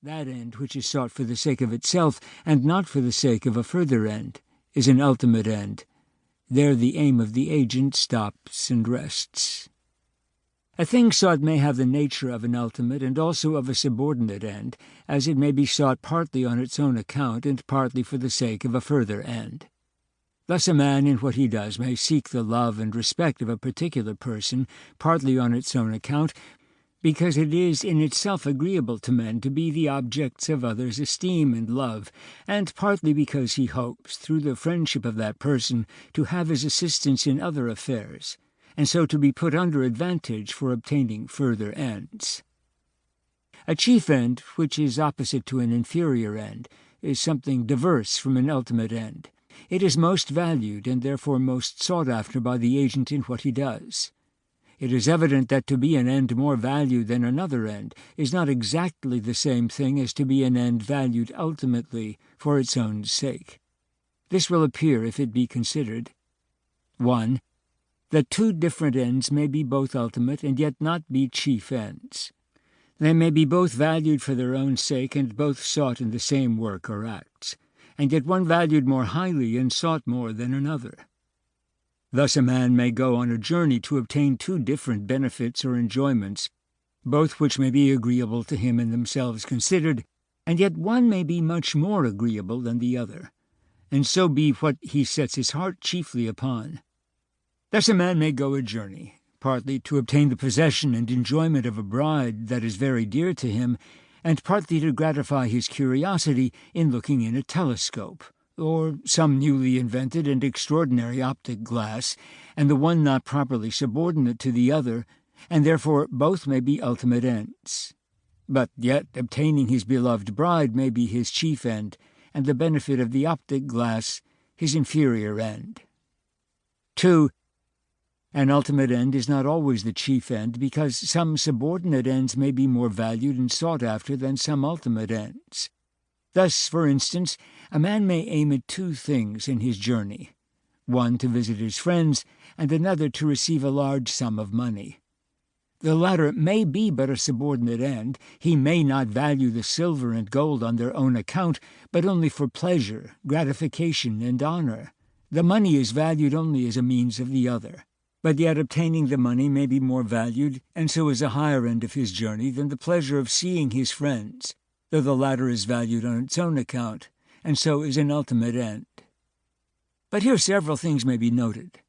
That end which is sought for the sake of itself, and not for the sake of a further end, is an ultimate end. There the aim of the agent stops and rests. A thing sought may have the nature of an ultimate and also of a subordinate end, as it may be sought partly on its own account and partly for the sake of a further end. Thus a man in what he does may seek the love and respect of a particular person, partly on its own account, because it is in itself agreeable to men to be the objects of others' esteem and love, and partly because he hopes, through the friendship of that person, to have his assistance in other affairs, and so to be put under advantage for obtaining further ends. A chief end, which is opposite to an inferior end, is something diverse from an ultimate end. It is most valued and therefore most sought after by the agent in what he does. It is evident that to be an end more valued than another end is not exactly the same thing as to be an end valued ultimately for its own sake. This will appear if it be considered. 1. That two different ends may be both ultimate and yet not be chief ends. They may be both valued for their own sake and both sought in the same work or acts, and yet one valued more highly and sought more than another. Thus a man may go on a journey to obtain two different benefits or enjoyments, both which may be agreeable to him in themselves considered, and yet one may be much more agreeable than the other, and so be what he sets his heart chiefly upon. Thus a man may go a journey, partly to obtain the possession and enjoyment of a bride that is very dear to him, and partly to gratify his curiosity in looking in a telescope, or some newly invented and extraordinary optic glass, and the one not properly subordinate to the other, and therefore both may be ultimate ends. But yet obtaining his beloved bride may be his chief end, and the benefit of the optic glass his inferior end. 2. An ultimate end is not always the chief end, because some subordinate ends may be more valued and sought after than some ultimate ends. Thus, for instance, a man may aim at two things in his journey, one to visit his friends, and another to receive a large sum of money. The latter may be but a subordinate end. He may not value the silver and gold on their own account, but only for pleasure, gratification, and honor. The money is valued only as a means of the other. But yet obtaining the money may be more valued, and so is a higher end of his journey than the pleasure of seeing his friends, though the latter is valued on its own account, and so is an ultimate end. But here several things may be noted.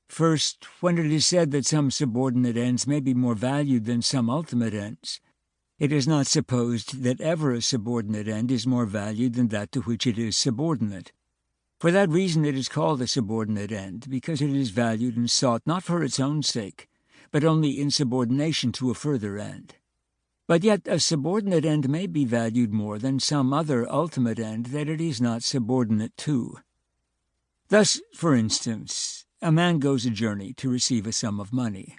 First, when it is said that some subordinate ends may be more valued than some ultimate ends, it is not supposed that ever a subordinate end is more valued than that to which it is subordinate. For that reason it is called a subordinate end, because it is valued and sought not for its own sake, but only in subordination to a further end. But yet a subordinate end may be valued more than some other ultimate end that it is not subordinate to. Thus, for instance, a man goes a journey to receive a sum of money,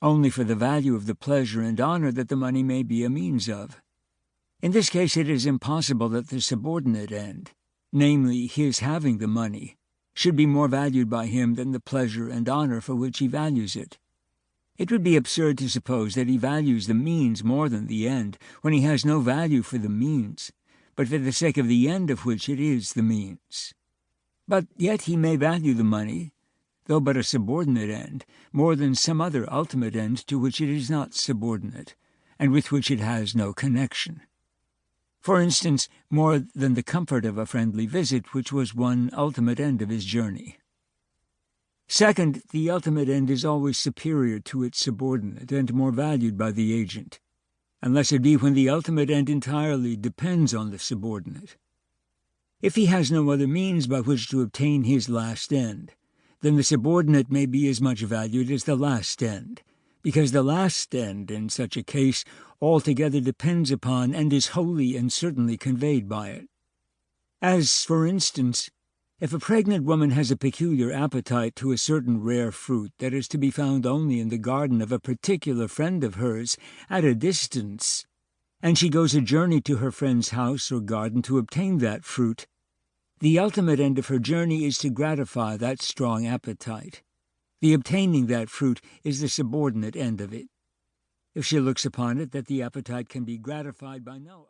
only for the value of the pleasure and honor that the money may be a means of. In this case it is impossible that the subordinate end, namely his having the money, should be more valued by him than the pleasure and honor for which he values it. It would be absurd to suppose that he values the means more than the end, when he has no value for the means, but for the sake of the end of which it is the means. But yet he may value the money, though but a subordinate end, more than some other ultimate end to which it is not subordinate, and with which it has no connection. For instance, more than the comfort of a friendly visit, which was one ultimate end of his journey. Second, the ultimate end is always superior to its subordinate and more valued by the agent, unless it be when the ultimate end entirely depends on the subordinate. If he has no other means by which to obtain his last end, then the subordinate may be as much valued as the last end, because the last end, in such a case, altogether depends upon and is wholly and certainly conveyed by it. As, for instance, if a pregnant woman has a peculiar appetite to a certain rare fruit that is to be found only in the garden of a particular friend of hers at a distance, and she goes a journey to her friend's house or garden to obtain that fruit, the ultimate end of her journey is to gratify that strong appetite. The obtaining that fruit is the subordinate end of it, if she looks upon it that the appetite can be gratified by no